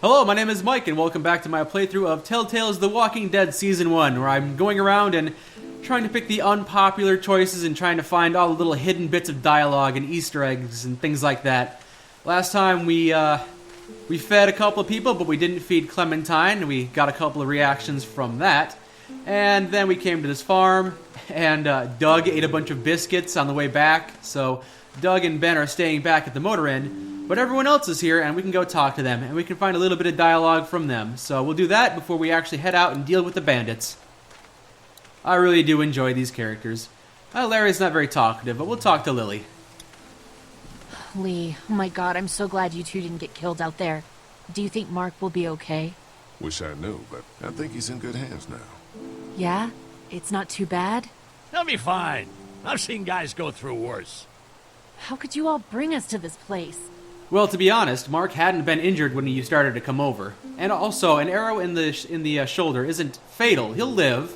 Hello, my name is Mike, and welcome back to my playthrough of Telltale's The Walking Dead Season 1, where I'm going around and trying to pick the unpopular choices and trying to find all the little hidden bits of dialogue and Easter eggs and things like that. Last time we fed a couple of people, but we didn't feed Clementine, and we got a couple of reactions from that. And then we came to this farm, and Doug ate a bunch of biscuits on the way back, so Doug and Ben are staying back at the motor inn, but everyone else is here, and we can go talk to them, and we can find a little bit of dialogue from them. So we'll do that before we actually head out and deal with the bandits. I really do enjoy these characters. Larry's not very talkative, but we'll talk to Lily. Lee, oh my god, I'm so glad you two didn't get killed out there. Do you think Mark will be okay? Wish I knew, but I think he's in good hands now. Yeah? It's not too bad? He'll be fine. I've seen guys go through worse. How could you all bring us to this place? Well, to be honest, Mark hadn't been injured when you started to come over. And also, an arrow in the shoulder isn't fatal. He'll live.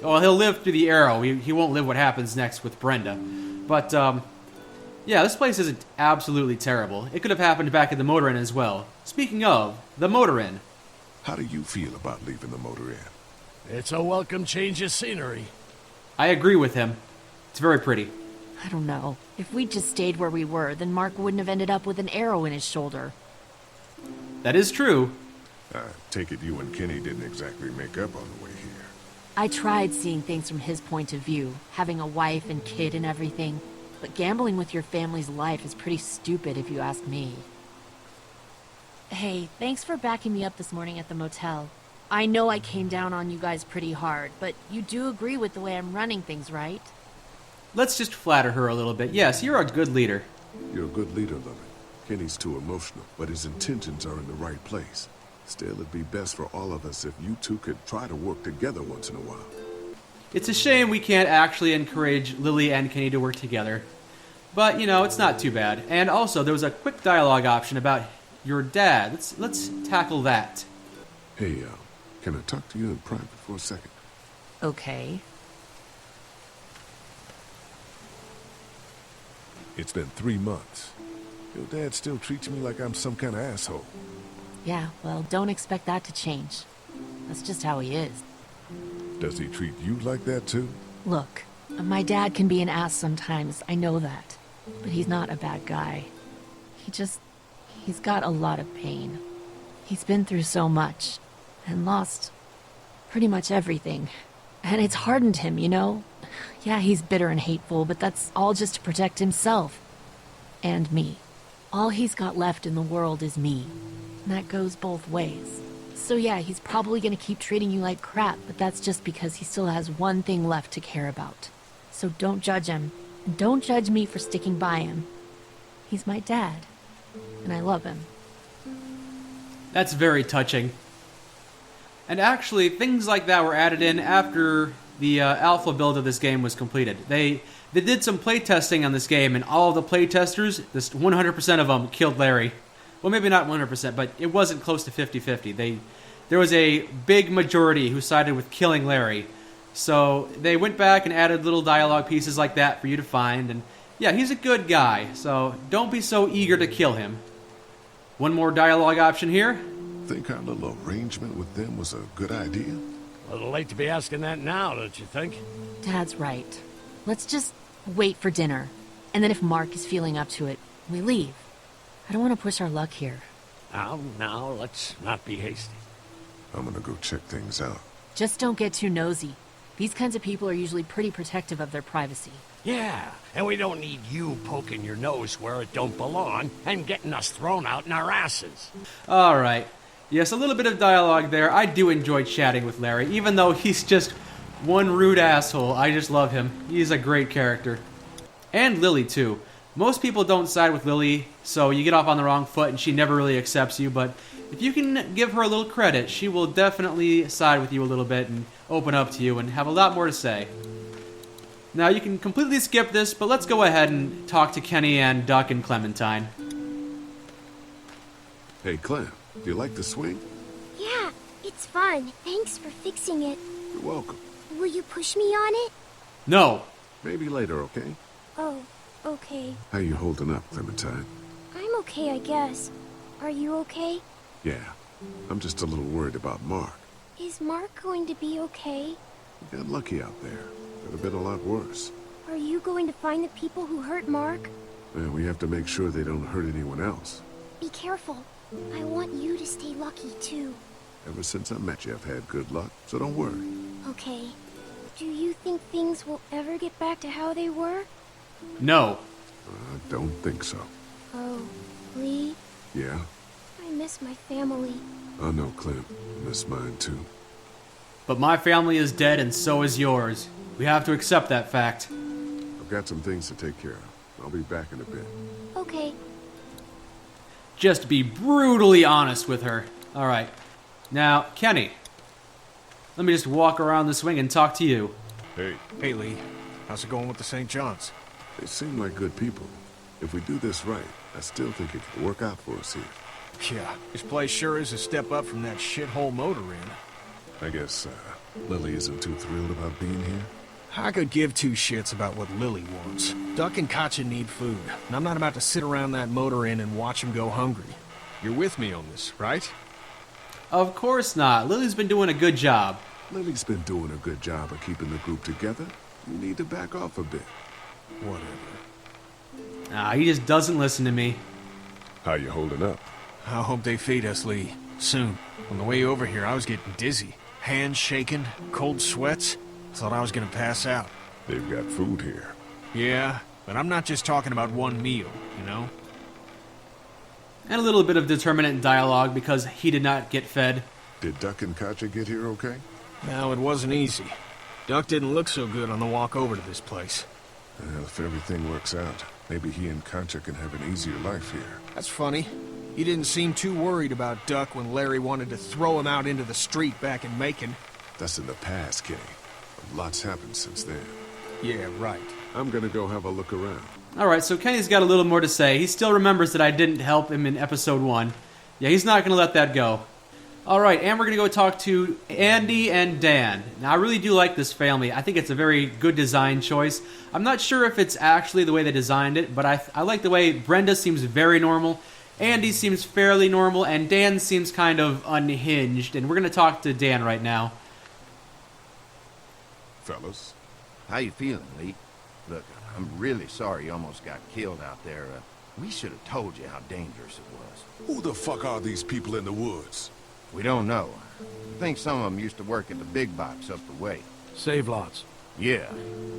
Well, he'll live through the arrow. He won't live what happens next with Brenda. But, yeah, this place isn't absolutely terrible. It could have happened back at the motor inn as well. Speaking of, the motor inn. How do you feel about leaving the motor inn? It's a welcome change of scenery. I agree with him. It's very pretty. I don't know. If we'd just stayed where we were, then Mark wouldn't have ended up with an arrow in his shoulder. That is true. I take it you and Kenny didn't exactly make up on the way here. I tried seeing things from his point of view, having a wife and kid and everything, but gambling with your family's life is pretty stupid if you ask me. Hey, thanks for backing me up this morning at the motel. I know I came down on you guys pretty hard, but you do agree with the way I'm running things, right? Let's just flatter her a little bit. Yes, you're a good leader. You're a good leader, Lily. Kenny's too emotional, but his intentions are in the right place. Still, it'd be best for all of us if you two could try to work together once in a while. It's a shame we can't actually encourage Lily and Kenny to work together. But, you know, it's not too bad. And also, there was a quick dialogue option about your dad. Let's tackle that. Hey, can I talk to you in private for a second? Okay. It's been 3 months. Your dad still treats me like I'm some kind of asshole. Yeah, well, don't expect that to change. That's just how he is. Does he treat you like that too? Look, my dad can be an ass sometimes, I know that. But he's not a bad guy. He's got a lot of pain. He's been through so much, and lost pretty much everything. And it's hardened him, you know? Yeah, he's bitter and hateful, but that's all just to protect himself. And me. All he's got left in the world is me. And that goes both ways. So yeah, he's probably gonna keep treating you like crap, but that's just because he still has one thing left to care about. So don't judge him. And don't judge me for sticking by him. He's my dad. And I love him. That's very touching. And actually, things like that were added in after the alpha build of this game was completed. They did some playtesting on this game, and all of the playtesters, this 100% of them, killed Larry. Well, maybe not 100%, but it wasn't close to 50-50. There was a big majority who sided with killing Larry. So they went back and added little dialogue pieces like that for you to find, and yeah, he's a good guy, so don't be so eager to kill him. One more dialogue option here. Think our little arrangement with them was a good idea? A little late to be asking that now, don't you think? Dad's right. Let's just wait for dinner. And then if Mark is feeling up to it, we leave. I don't want to push our luck here. Now, let's not be hasty. I'm gonna go check things out. Just don't get too nosy. These kinds of people are usually pretty protective of their privacy. Yeah, and we don't need you poking your nose where it don't belong and getting us thrown out in our asses. All right. Yes, a little bit of dialogue there. I do enjoy chatting with Larry, even though he's just one rude asshole. I just love him. He's a great character. And Lily, too. Most people don't side with Lily, so you get off on the wrong foot and she never really accepts you, but if you can give her a little credit, she will definitely side with you a little bit and open up to you and have a lot more to say. Now, you can completely skip this, but let's go ahead and talk to Kenny and Duck and Clementine. Hey, Clem, do you like the swing? Yeah, it's fun. Thanks for fixing it. You're welcome. Will you push me on it? No. Maybe later, okay? Oh, okay. How you holding up, Clementine? I'm okay, I guess. Are you okay? Yeah, I'm just a little worried about Mark. Is Mark going to be okay? He got lucky out there. Could have been a lot worse. Are you going to find the people who hurt Mark? And we have to make sure they don't hurt anyone else. Be careful. I want you to stay lucky, too. Ever since I met you, I've had good luck, so don't worry. Okay. Do you think things will ever get back to how they were? No. I don't think so. Oh, Lee? Yeah? I miss my family. I know, Clem. I miss mine, too. But my family is dead and so is yours. We have to accept that fact. I've got some things to take care of. I'll be back in a bit. Okay. Just be brutally honest with her. Alright. Now, Kenny. Let me just walk around this wing and talk to you. Hey. Hey, Lee. How's it going with the St. John's? They seem like good people. If we do this right, I still think it could work out for us here. Yeah, this place sure is a step up from that shithole motor inn. I guess, Lily isn't too thrilled about being here. I could give two shits about what Lily wants. Duck and Katja need food, and I'm not about to sit around that motor inn and watch them go hungry. You're with me on this, right? Of course not. Lily's been doing a good job. Lily's been doing a good job of keeping the group together. You need to back off a bit. Whatever. Nah, he just doesn't listen to me. How you holding up? I hope they feed us, Lee. Soon. On the way over here, I was getting dizzy. Hands shaking, cold sweats. Thought I was gonna pass out. They've got food here. Yeah, but I'm not just talking about one meal, you know? And a little bit of determinate dialogue because he did not get fed. Did Duck and Katja get here okay? No, it wasn't easy. Duck didn't look so good on the walk over to this place. Well, if everything works out, maybe he and Katja can have an easier life here. That's funny. He didn't seem too worried about Duck when Larry wanted to throw him out into the street back in Macon. That's in the past, Kenny. A lot's happened since then. Yeah, right. I'm gonna go have a look around. Alright, so Kenny's got a little more to say. He still remembers that I didn't help him in episode 1. Yeah, he's not going to let that go. Alright, and we're going to go talk to Andy and Dan. Now, I really do like this family. I think it's a very good design choice. I'm not sure if it's actually the way they designed it, but I like the way Brenda seems very normal, Andy seems fairly normal, and Dan seems kind of unhinged. And we're going to talk to Dan right now. Fellas, How you feeling, Lee? Look, I'm really sorry you almost got killed out there. We should have told you how dangerous it was. who the fuck are these people in the woods? We don't know. I think some of them used to work at the big box up the way. Save lots. Yeah.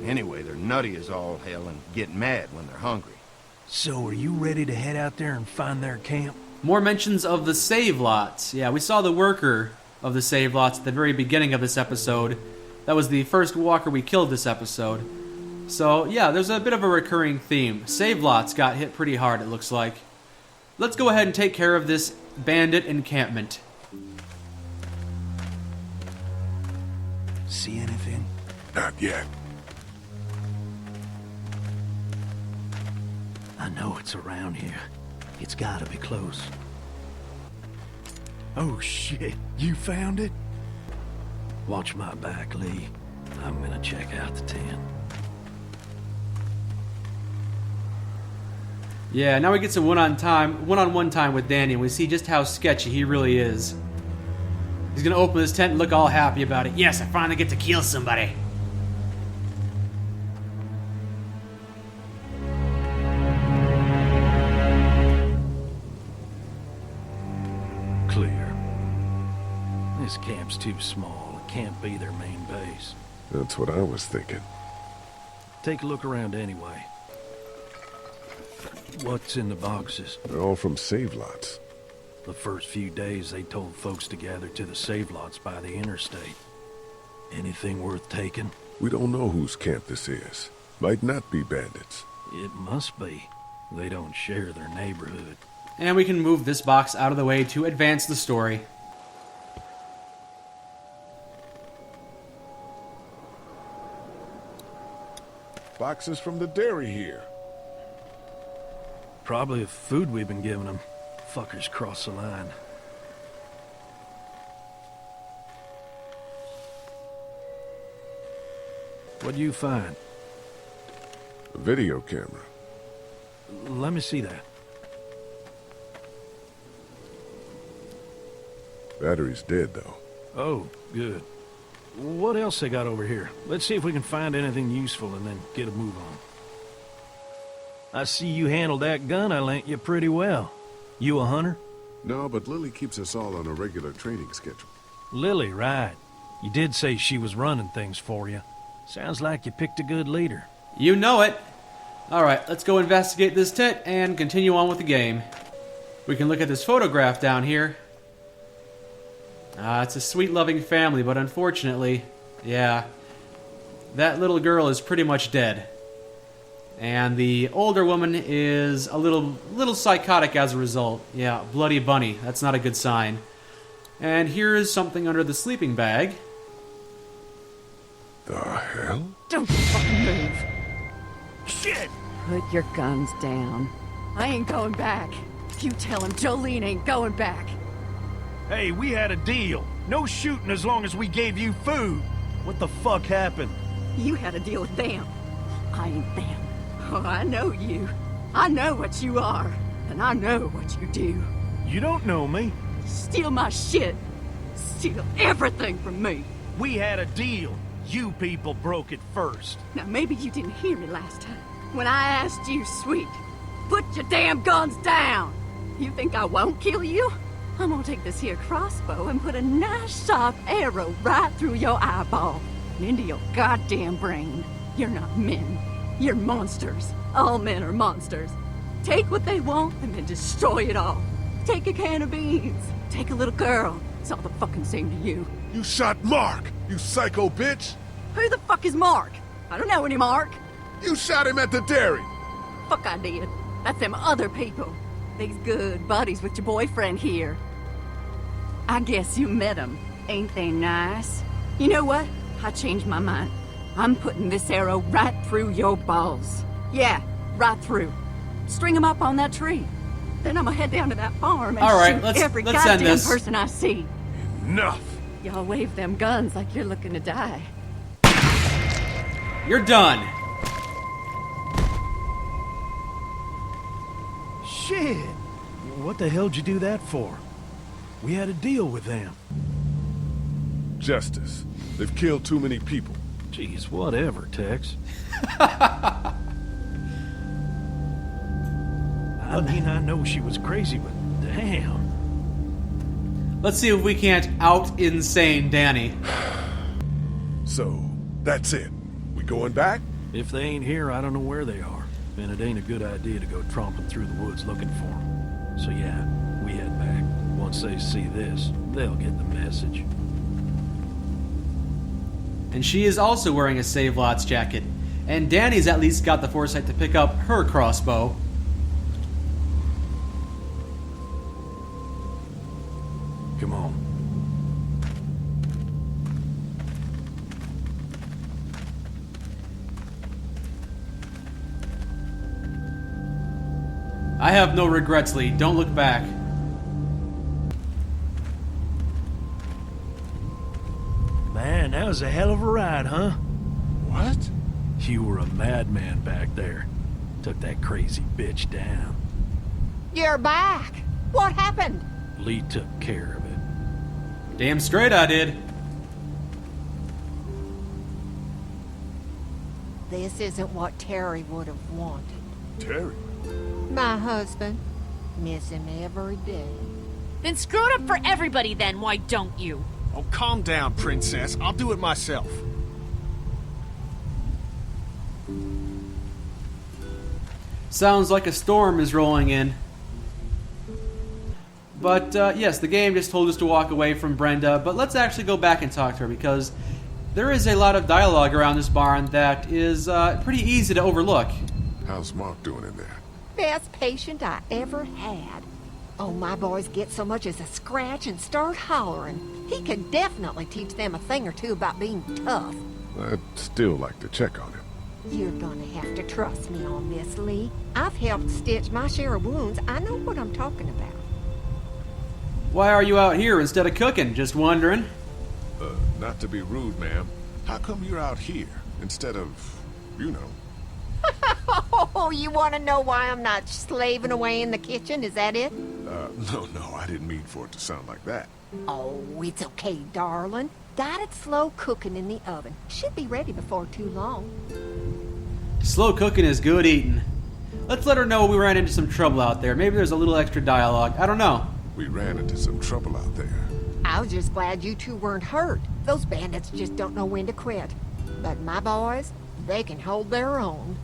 Anyway, they're nutty as all hell and get mad when they're hungry. So are you ready to head out there and find their camp? More mentions of the save lots. Yeah, we saw the worker of the save lots at the very beginning of this episode. That was the first walker we killed this episode. So, yeah, there's a bit of a recurring theme. Save lots got hit pretty hard, it looks like. Let's go ahead and take care of this bandit encampment. See anything? Not yet. I know it's around here. It's gotta be close. Oh shit, you found it? Watch my back, Lee. I'm gonna check out the tent. Yeah, now we get some one-on-one time with Danny, and we see just how sketchy he really is. He's gonna open his tent and look all happy about it. Yes, I finally get to kill somebody. Clear. This camp's too small. It can't be their main base. That's what I was thinking. Take a look around anyway. What's in the boxes? They're all from save lots. The first few days they told folks to gather to the save lots by the interstate. Anything worth taking? We don't know whose camp this is. Might not be bandits. It must be. They don't share their neighborhood. And we can move this box out of the way to advance the story. Boxes from the dairy here. Probably the food we've been giving them. Fuckers cross the line. What'd you find? A video camera. Let me see that. Battery's dead, though. Oh, good. What else they got over here? Let's see if we can find anything useful and then get a move on. I see you handled that gun I lent you pretty well. You a hunter? No, but Lily keeps us all on a regular training schedule. Lily, right. You did say she was running things for you. Sounds like you picked a good leader. You know it. Alright, let's go investigate this tit and continue on with the game. We can look at this photograph down here. It's a sweet, loving family, but unfortunately, yeah, that little girl is pretty much dead. And the older woman is a little psychotic as a result. Yeah, bloody bunny. That's not a good sign. And here is something under the sleeping bag. The hell? Don't fucking move. Shit! Put your guns down. I ain't going back. You tell him Jolene ain't going back. Hey, we had a deal. No shooting as long as we gave you food. What the fuck happened? You had a deal with them. I ain't them. Oh, I know you. I know what you are. And I know what you do. You don't know me. Steal my shit. Steal everything from me. We had a deal. You people broke it first. Now, maybe you didn't hear me last time. When I asked you, sweet, put your damn guns down. You think I won't kill you? I'm gonna take this here crossbow and put a nice sharp arrow right through your eyeball and into your goddamn brain. You're not men. You're monsters. All men are monsters. Take what they want and then destroy it all. Take a can of beans. Take a little girl. It's all the fucking same to you. You shot Mark, you psycho bitch! Who the fuck is Mark? I don't know any Mark. You shot him at the dairy! Fuck I did. That's them other people. They's good buddies with your boyfriend here. I guess you met them. Ain't they nice? You know what? I changed my mind. I'm putting this arrow right through your balls. Yeah, right through. String them up on that tree. Then I'm gonna head down to that farm and shoot every let's goddamn end this. person I see. Enough! Y'all wave them guns like you're looking to die. You're done. Shit! What the hell'd you do that for? We had a deal with them. Justice. They've killed too many people. Jeez, whatever, Tex. I mean, I know she was crazy, but damn. Let's see if we can't out-insane Danny. So, that's it. We going back? If they ain't here, I don't know where they are. And it ain't a good idea to go tromping through the woods looking for them. So yeah, we head back. Once they see this, they'll get the message. And she is also wearing a Save Lots jacket. And Danny's at least got the foresight to pick up her crossbow. Come on. I have no regrets, Lee. Don't look back. Man, that was a hell of a ride, huh? What? You were a madman back there. Took that crazy bitch down. You're back. What happened? Lee took care of it. Damn straight I did. This isn't what Terry would have wanted. Terry? My husband. Miss him every day. Then screw it up for everybody then, why don't you? Oh, calm down, princess. I'll do it myself. Sounds like a storm is rolling in. But, yes, the game just told us to walk away from Brenda, but let's actually go back and talk to her, because there is a lot of dialogue around this barn that is pretty easy to overlook. How's Mark doing in there? Best patient I ever had. Oh, my boys get so much as a scratch and start hollering. He could definitely teach them a thing or two about being tough. I'd still like to check on him. You're gonna have to trust me on this, Lee. I've helped stitch my share of wounds. I know what I'm talking about. Why are you out here instead of cooking? Just wondering. Not to be rude, ma'am. How come you're out here instead of, you know? Oh, you want to know why I'm not slaving away in the kitchen? Is that it? No, I didn't mean for it to sound like that. Oh, it's okay, darling. Got it slow cooking in the oven. Should be ready before too long. Slow cooking is good eating. Let's let her know we ran into some trouble out there. Maybe there's a little extra dialogue. I don't know. We ran into some trouble out there. I was just glad you two weren't hurt. Those bandits just don't know when to quit. But my boys, they can hold their own.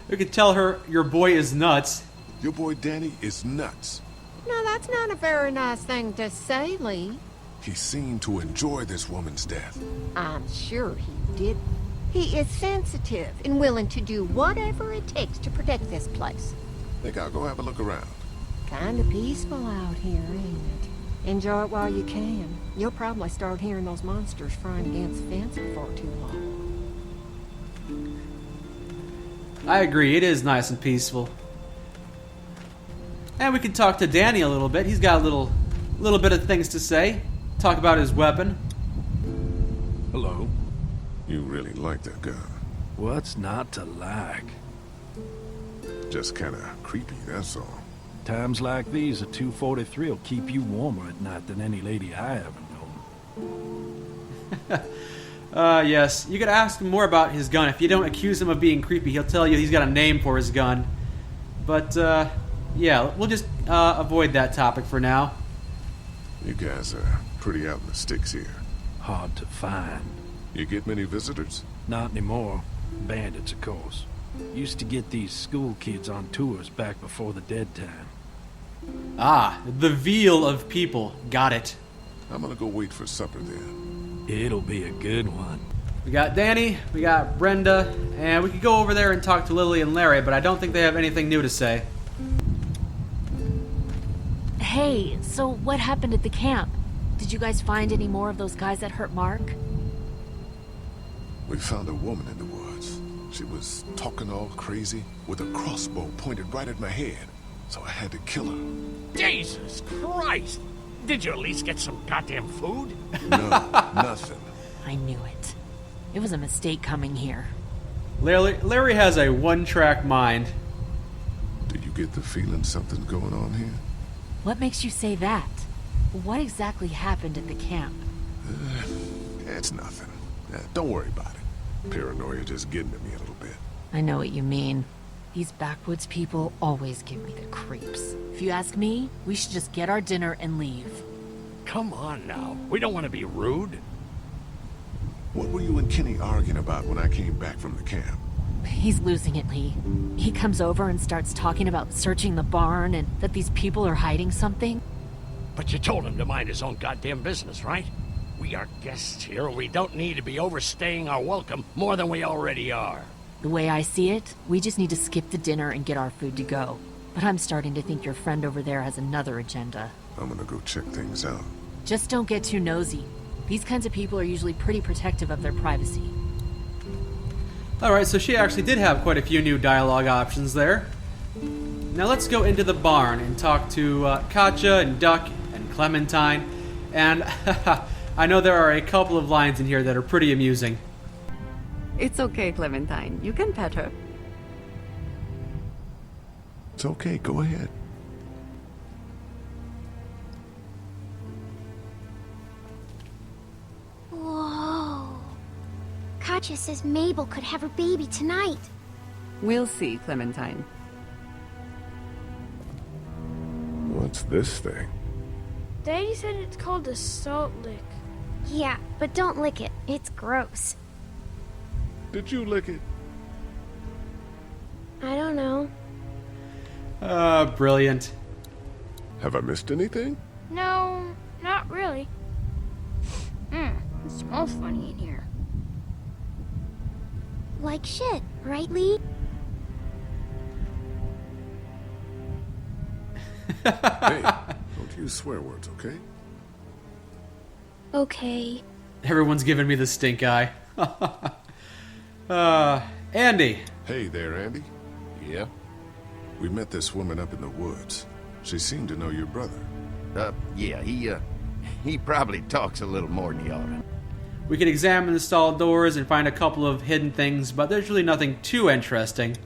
We could tell her your boy is nuts. Your boy Danny is nuts. No, that's not a very nice thing to say, Lee. He seemed to enjoy this woman's death. I'm sure he did. He is sensitive and willing to do whatever it takes to protect this place. Think I'll go have a look around. Kinda peaceful out here, ain't it? Enjoy it while you can. You'll probably start hearing those monsters frying against the fence before too long. I agree, it is nice and peaceful. And we can talk to Danny a little bit. He's got a little bit of things to say. Talk about his weapon. Hello. You really like that gun. What's not to like? Just kinda creepy, that's all. Times like these, a 243 will keep you warmer at night than any lady I ever known. Yes. You could ask him more about his gun. If you don't accuse him of being creepy, he'll tell you he's got a name for his gun. But, yeah, we'll just avoid that topic for now. You guys are pretty out in the sticks here. Hard to find. You get many visitors? Not anymore. Bandits, of course. Used to get these school kids on tours back before the dead time. Ah, the veal of people. Got it. I'm gonna go wait for supper then. It'll be a good one. We got Danny, we got Brenda, and we could go over there and talk to Lily and Larry, but I don't think they have anything new to say. Hey, so what happened at the camp? Did you guys find any more of those guys that hurt Mark? We found a woman in the woods. She was talking all crazy with a crossbow pointed right at my head, so I had to kill her. Jesus Christ! Did you at least get some goddamn food? No, nothing. I knew it. It was a mistake coming here. Larry has a one-track mind. Do you get the feeling something's going on here? What makes you say that? What exactly happened at the camp? It's nothing. Don't worry about it. Paranoia just getting to me a little bit. I know what you mean. These backwoods people always give me the creeps. If you ask me, we should just get our dinner and leave. Come on now. We don't want to be rude. What were you and Kenny arguing about when I came back from the camp? He's losing it, Lee. He comes over and starts talking about searching the barn and that these people are hiding something. But you told him to mind his own goddamn business, right? We are guests here. We don't need to be overstaying our welcome more than we already are. The way I see it, we just need to skip the dinner and get our food to go. But I'm starting to think your friend over there has another agenda. I'm gonna go check things out. Just don't get too nosy. These kinds of people are usually pretty protective of their privacy. Alright, so she actually did have quite a few new dialogue options there. Now let's go into the barn and talk to Katja and Duck and Clementine. And I know there are a couple of lines in here that are pretty amusing. It's okay, Clementine. You can pet her. It's okay, go ahead. Whoa. Katja says Mabel could have her baby tonight. We'll see, Clementine. What's this thing? Daddy said it's called a salt lick. Yeah, but don't lick it. It's gross. Did you lick it? I don't know. Brilliant. Have I missed anything? No, not really. It smells funny in here. Like shit, right, Lee? Hey, don't use swear words, okay? Okay. Everyone's giving me the stink eye. Andy. Hey there, Andy. Yeah? We met this woman up in the woods. She seemed to know your brother. Yeah, he probably talks a little more than he ought to. We can examine the stall doors and find a couple of hidden things, but there's really nothing too interesting.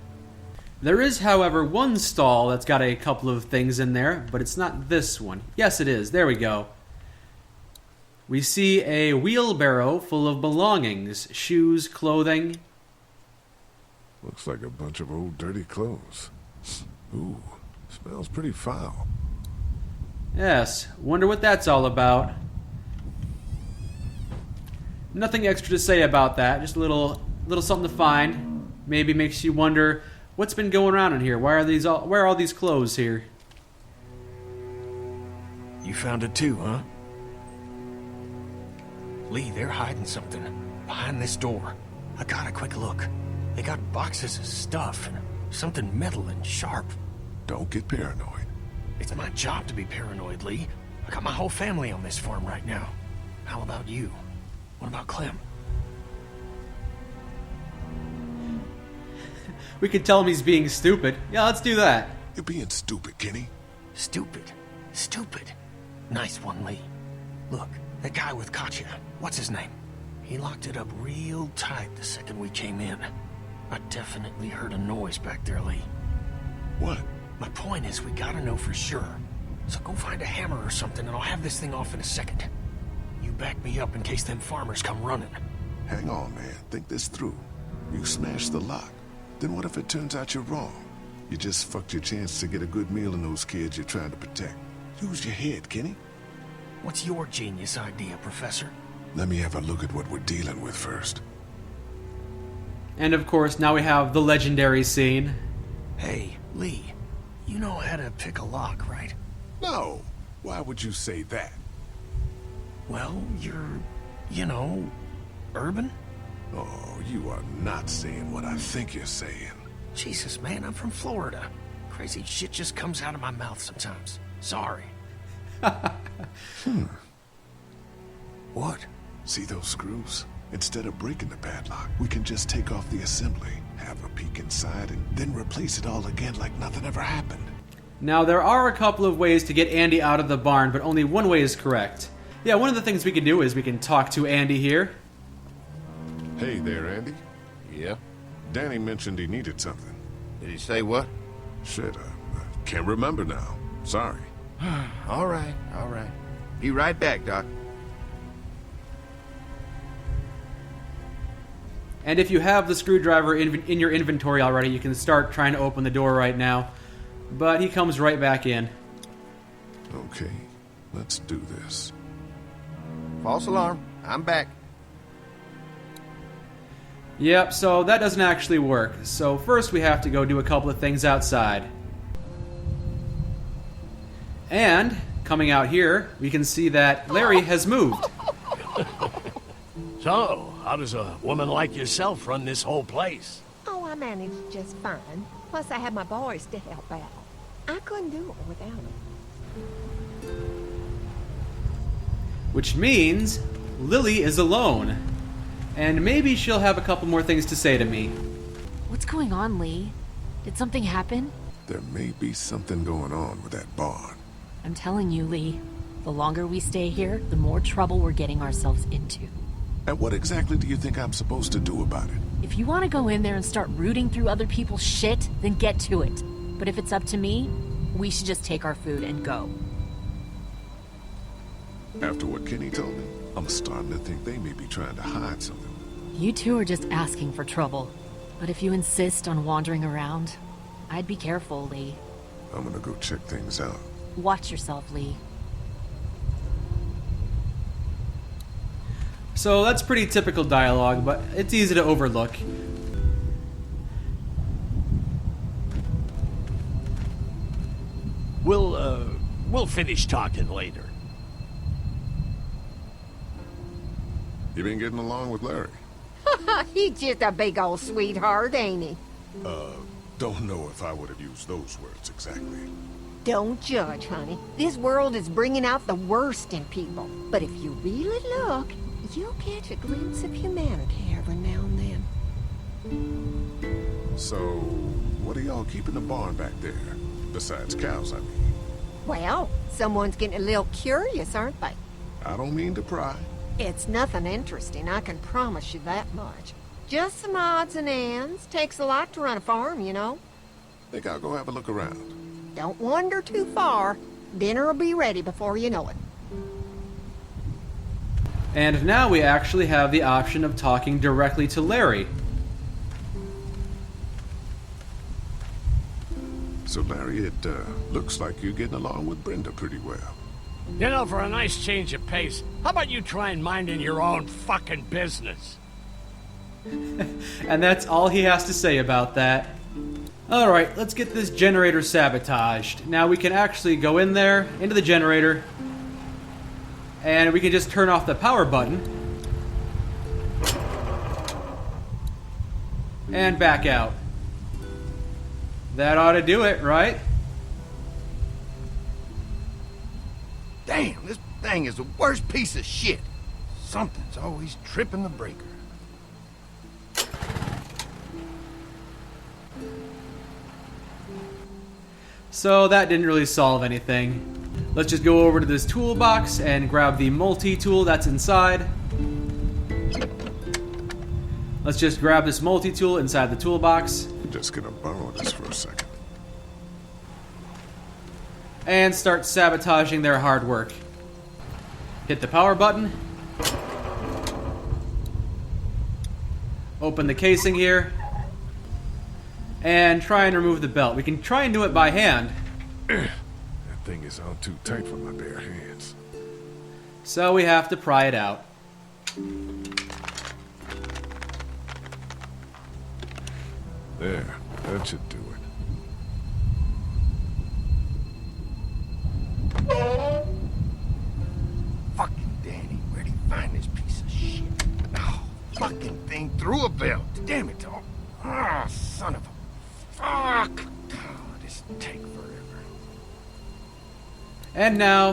There is, however, one stall that's got a couple of things in there, but it's not this one. Yes, it is. There we go. We see a wheelbarrow full of belongings, shoes, clothing. Looks like a bunch of old dirty clothes. Ooh, smells pretty foul. Yes, wonder what that's all about. Nothing extra to say about that, just a little something to find. Maybe makes you wonder what's been going around in here. Where are all these clothes here? You found it too, huh? Lee, they're hiding something behind this door. I got a quick look. They got boxes of stuff and something metal and sharp. Don't get paranoid. It's my job to be paranoid, Lee. I got my whole family on this farm right now. How about you? What about Clem? We could tell him he's being stupid. Yeah, let's do that. You're being stupid, Kenny. Stupid. Stupid. Nice one, Lee. Look, that guy with Katya, what's his name? He locked it up real tight the second we came in. I definitely heard a noise back there, Lee. What? My point is, we gotta know for sure. So go find a hammer or something and I'll have this thing off in a second. You back me up in case them farmers come running. Hang on, man. Think this through. You smashed the lock. Then what if it turns out you're wrong? You just fucked your chance to get a good meal in those kids you're trying to protect. Use your head, Kenny. What's your genius idea, Professor? Let me have a look at what we're dealing with first. And of course, now we have the legendary scene. Hey, Lee, you know how to pick a lock, right? No. Why would you say that? Well, you're, urban? Oh, you are not saying what I think you're saying. Jesus, man, I'm from Florida. Crazy shit just comes out of my mouth sometimes. Sorry. What? See those screws? Instead of breaking the padlock, we can just take off the assembly, have a peek inside, and then replace it all again like nothing ever happened. Now, there are a couple of ways to get Andy out of the barn, but only one way is correct. Yeah, one of the things we can do is we can talk to Andy here. Hey there, Andy. Yeah? Danny mentioned he needed something. Did he say what? Shit, I can't remember now. Sorry. All right. Be right back, Doc. And if you have the screwdriver in your inventory already, you can start trying to open the door right now. But he comes right back in. Okay, let's do this. False alarm. I'm back. Yep, so that doesn't actually work. So first we have to go do a couple of things outside. And, coming out here, we can see that Larry has moved. So, how does a woman like yourself run this whole place? Oh, I managed just fine. Plus, I had my boys to help out. I couldn't do it without them. Which means Lily is alone. And maybe she'll have a couple more things to say to me. What's going on, Lee? Did something happen? There may be something going on with that barn. I'm telling you, Lee. The longer we stay here, the more trouble we're getting ourselves into. And what exactly do you think I'm supposed to do about it? If you want to go in there and start rooting through other people's shit, then get to it. But if it's up to me, we should just take our food and go. After what Kenny told me, I'm starting to think they may be trying to hide something. You two are just asking for trouble. But if you insist on wandering around, I'd be careful, Lee. I'm gonna go check things out. Watch yourself, Lee. So that's pretty typical dialogue, but it's easy to overlook. We'll finish talking later. You been getting along with Larry? He's just a big old sweetheart, ain't he? Don't know if I would have used those words exactly. Don't judge, honey. This world is bringing out the worst in people. But if you really look, you'll catch a glimpse of humanity every now and then. So, what are y'all keeping the barn back there? Besides cows, I mean. Well, someone's getting a little curious, aren't they? I don't mean to pry. It's nothing interesting, I can promise you that much. Just some odds and ends. Takes a lot to run a farm, you know. Think I'll go have a look around. Don't wander too far. Dinner will be ready before you know it. And now we actually have the option of talking directly to Larry. So, Larry, it looks like you're getting along with Brenda pretty well. You know, for a nice change of pace, how about you try and minding your own fucking business? And that's all he has to say about that. Alright, let's get this generator sabotaged. Now we can actually go in there, into the generator, and we can just turn off the power button. And back out. That ought to do it, right? Damn, this thing is the worst piece of shit. Something's always tripping the breaker. So that didn't really solve anything. Let's just go over to this toolbox and grab the multi-tool that's inside. Let's just grab this multi-tool inside the toolbox. I'm just gonna borrow this for a second. And start sabotaging their hard work. Hit the power button. Open the casing here. And try and remove the belt. We can try and do it by hand. That thing is on too tight for my bare hands. So we have to pry it out. There, that should do it. Fucking Danny, where'd he find this piece of shit? Oh, fucking thing through a belt. Damn it all. Ah, son of a... Fuck! Oh, this take forever. And now,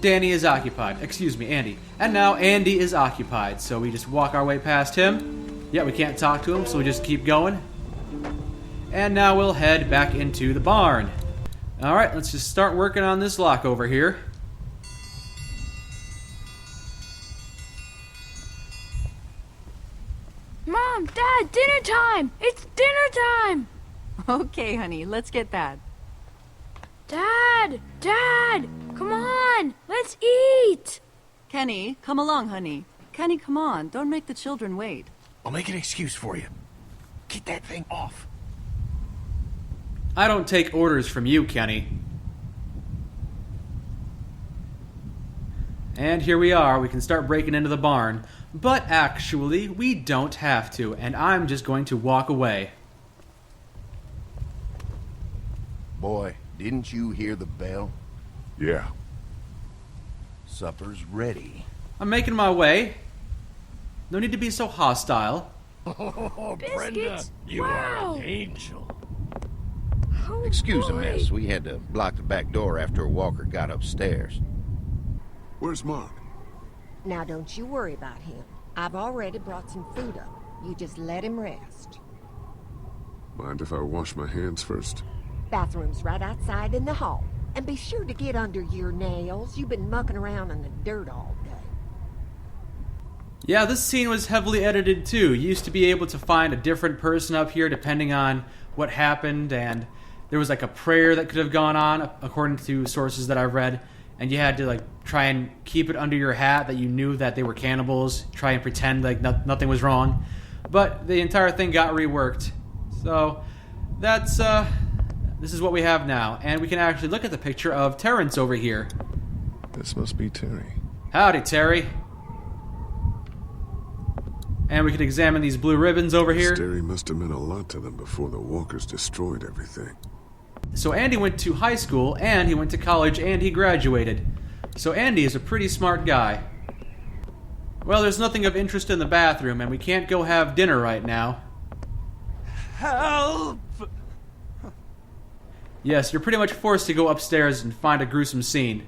Danny is occupied. Excuse me, Andy. And now Andy is occupied. So we just walk our way past him. Yeah, we can't talk to him, so we just keep going. And now we'll head back into the barn. Alright, let's just start working on this lock over here. Mom, Dad, dinner time! It's dinner time! Okay, honey, let's get that. Dad! Dad! Come on! Let's eat! Kenny, come along, honey. Kenny, come on. Don't make the children wait. I'll make an excuse for you. Get that thing off. I don't take orders from you, Kenny. And here we are. We can start breaking into the barn. But actually, we don't have to, and I'm just going to walk away. Boy, didn't you hear the bell? Yeah. Supper's ready. I'm making my way. No need to be so hostile. Oh, Brenda, Biscuits? you Wow. are an angel. Oh, Excuse the boy. mess. We had to block the back door after Walker got upstairs. Where's Mark? Now don't you worry about him. I've already brought some food up. You just let him rest. Mind if I wash my hands first? Bathroom's right outside in the hall. And be sure to get under your nails. You've been mucking around in the dirt all day. Yeah, this scene was heavily edited too. You used to be able to find a different person up here depending on what happened, and there was like a prayer that could have gone on according to sources that I've read, and you had to like try and keep it under your hat that you knew that they were cannibals, try and pretend like nothing was wrong. But the entire thing got reworked. So that's this is what we have now, and we can actually look at the picture of Terrence over here. This must be Terry. Howdy, Terry. And we can examine these blue ribbons over here. Terry must have meant a lot to them before the walkers destroyed everything. So Andy went to high school, and he went to college, and he graduated. So Andy is a pretty smart guy. Well, there's nothing of interest in the bathroom, and we can't go have dinner right now. Help! Yes, you're pretty much forced to go upstairs and find a gruesome scene.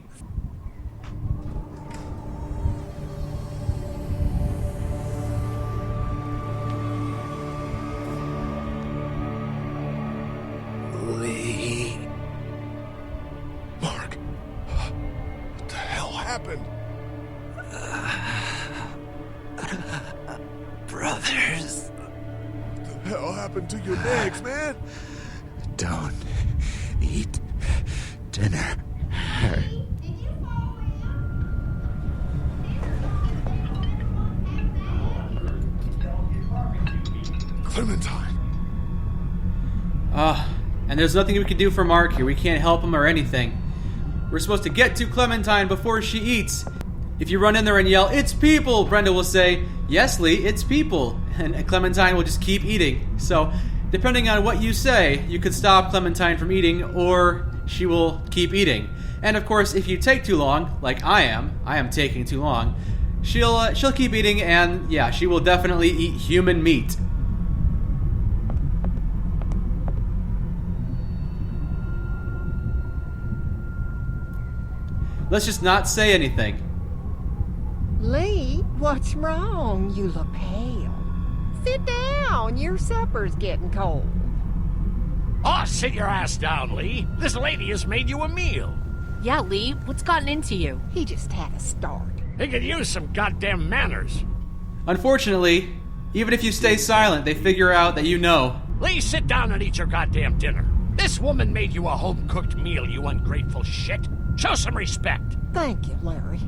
Lee. Mark! What the hell happened? Brothers. What the hell happened to your legs, man? Don't eat dinner. Clementine. And there's nothing we can do for Mark here. We can't help him or anything. We're supposed to get to Clementine before she eats. If you run in there and yell, "It's people," Brenda will say, "Yes, Lee, it's people." And Clementine will just keep eating. So, depending on what you say, you could stop Clementine from eating, or she will keep eating. And of course, if you take too long, like I am taking too long, she'll keep eating, and yeah, she will definitely eat human meat. Let's just not say anything. Lee, what's wrong? You look pale. Sit down. Your supper's getting cold. Oh, sit your ass down, Lee. This lady has made you a meal. Yeah, Lee, what's gotten into you? He just had a start. He could use some goddamn manners. Unfortunately, even if you stay silent, they figure out that you know. Lee, sit down and eat your goddamn dinner. This woman made you a home-cooked meal, you ungrateful shit. Show some respect. Thank you, Larry.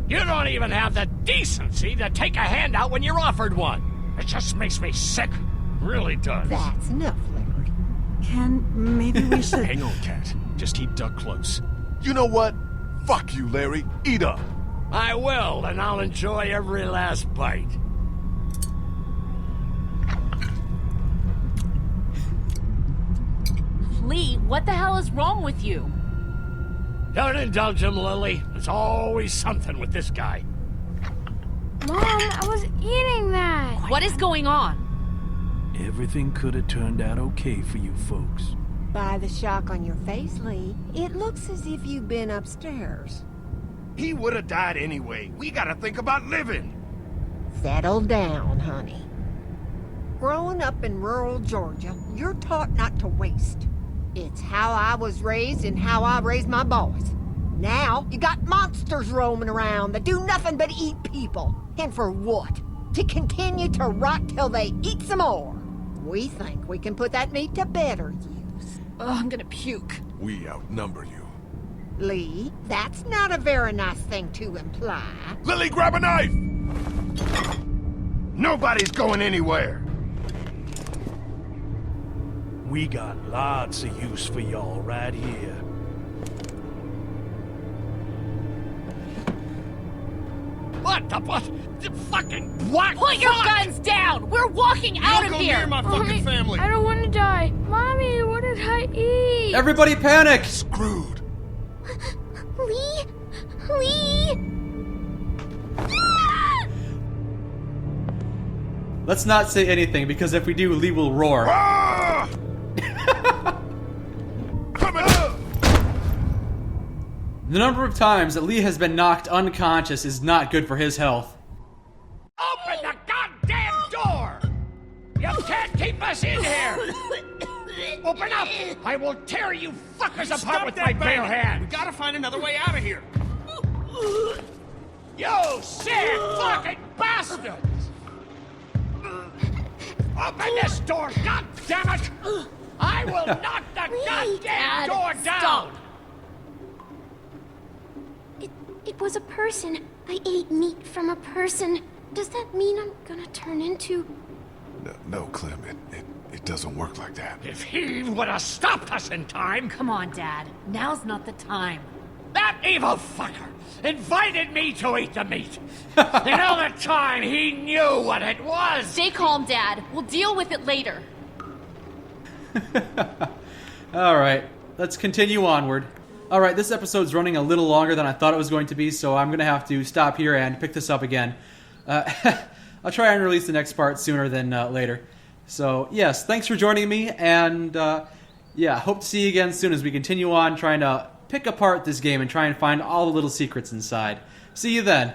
You don't even have the decency to take a handout when you're offered one. It just makes me sick. Really does. That's enough, Larry. Ken, maybe we should... Hang on, Cat. Just keep Duck close. You know what? Fuck you, Larry. Eat up. I will, and I'll enjoy every last bite. Lee, what the hell is wrong with you? Don't indulge him, Lily. There's always something with this guy. Mom, I was eating that. What is going on? Everything could have turned out okay for you folks. By the shock on your face, Lee, it looks as if you've been upstairs. He would have died anyway. We gotta think about living. Settle down, honey. Growing up in rural Georgia, you're taught not to waste. It's how I was raised and how I raised my boys. Now, you got monsters roaming around that do nothing but eat people. And for what? To continue to rot till they eat some more. We think we can put that meat to better use. Oh, I'm gonna puke. We outnumber you. Lee, that's not a very nice thing to imply. Lily, grab a knife! Nobody's going anywhere. We got lots of use for y'all right here. What the what? The fucking what? Put your guns down! We're walking out of here! Near my fucking family. I don't want to die. Mommy, what did I eat? Everybody panic! Screwed. Lee? Lee? Let's not say anything, because if we do, Lee will roar. Ah! The number of times that Lee has been knocked unconscious is not good for his health. Open the goddamn door! You can't keep us in here! Open up! I will tear you fuckers apart with my bare hands! We gotta find another way out of here! You sick fucking bastards! Open this door, god damn it! I will knock the goddamn door down! Stop. It was a person. I ate meat from a person. Does that mean I'm gonna turn into... No, Clem, it doesn't work like that. If he would have stopped us in time... Come on, Dad. Now's not the time. That evil fucker invited me to eat the meat. And all the time he knew what it was. Stay calm, Dad. We'll deal with it later. Alright, let's continue onward. Alright, this episode's running a little longer than I thought it was going to be, so I'm going to have to stop here and pick this up again. I'll try and release the next part sooner than later. So, yes, thanks for joining me, and yeah, hope to see you again soon as we continue on trying to pick apart this game and try and find all the little secrets inside. See you then.